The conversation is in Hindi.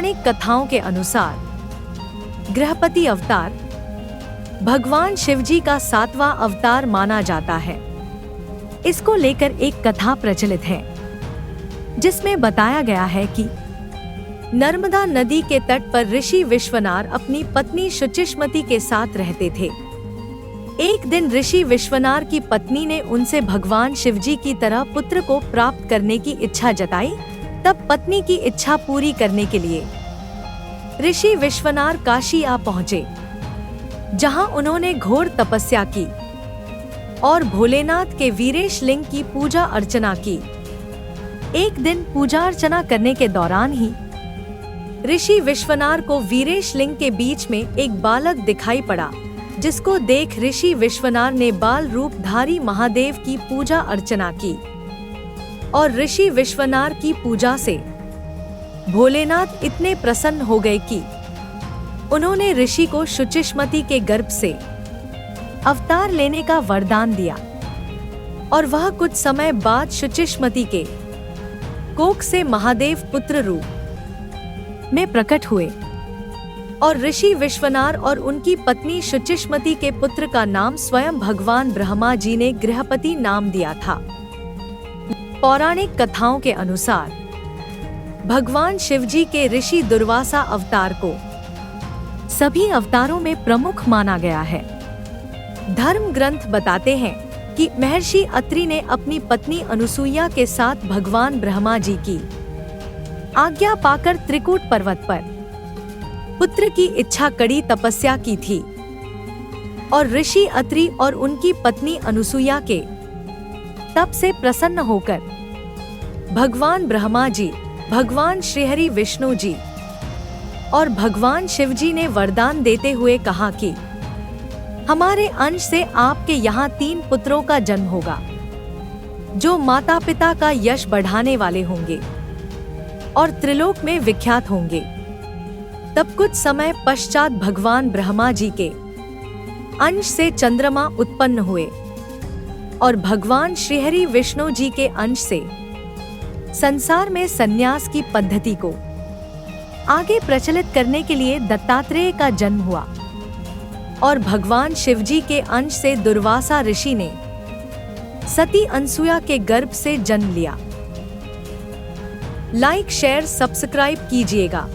पौराणिक कथाओं के अनुसार गृहपति अवतार भगवान शिवजी का 7वां अवतार माना जाता है। इसको लेकर एक कथा प्रचलित है जिसमें बताया गया है कि नर्मदा नदी के तट पर ऋषि विश्वनार अपनी पत्नी शुचिष्मति के साथ रहते थे। एक दिन ऋषि विश्वनार की पत्नी ने उनसे भगवान शिवजी की तरह पुत्र को प्राप्त करने की इच्छा जताई। तब पत्नी की इच्छा पूरी करने के लिए ऋषि विश्वनार काशी आ पहुँचे, जहां उन्होंने घोर तपस्या की और भोलेनाथ के वीरेश लिंग की पूजा अर्चना की। एक दिन पूजा अर्चना करने के दौरान ही ऋषि विश्वनार को वीरेश लिंग के बीच में एक बालक दिखाई पड़ा, जिसको देख ऋषि विश्वनार ने बाल रूपधारी महादेव की पूजा अर्चना की और ऋषि विश्वनार की पूजा से भोलेनाथ इतने प्रसन्न हो गए कि उन्होंने ऋषि को शुचिष्मति के गर्भ से अवतार लेने का वरदान दिया और वह कुछ समय बाद शुचिष्मति के कोख से महादेव पुत्र रूप में प्रकट हुए और ऋषि विश्वनार और उनकी पत्नी शुचिष्मति के पुत्र का नाम स्वयं भगवान ब्रह्मा जी ने गृहपति नाम दिया था। पौराणिक कथाओं के अनुसार भगवान शिवजी के ऋषि दुर्वासा अवतार को सभी अवतारों में प्रमुख माना गया है। धर्म ग्रंथ बताते हैं कि महर्षि अत्रि ने अपनी पत्नी अनुसुईया के साथ भगवान ब्रह्मा जी की आज्ञा पाकर त्रिकूट पर्वत पर पुत्र की इच्छा कड़ी तपस्या की थी और ऋषि अत्रि और उनकी पत्नी अनुसुईया के तप से प्रसन्न होकर भगवान ब्रह्मा जी, भगवान श्रीहरि विष्णु जी और भगवान शिवजी ने वरदान देते हुए कहा कि हमारे अंश से आपके यहाँ 3 पुत्रों का जन्म होगा, जो माता पिता का यश बढ़ाने वाले होंगे और त्रिलोक में विख्यात होंगे। तब कुछ समय पश्चात भगवान ब्रह्मा जी के अंश से चंद्रमा उत्पन्न हुए और भगवान श्रीहरि विष्णु जी के अंश से संसार में संन्यास की पद्धति को आगे प्रचलित करने के लिए दत्तात्रेय का जन्म हुआ और भगवान शिवजी के अंश से दुर्वासा ऋषि ने सती अनसुया के गर्भ से जन्म लिया। लाइक, शेयर, सब्सक्राइब कीजिएगा।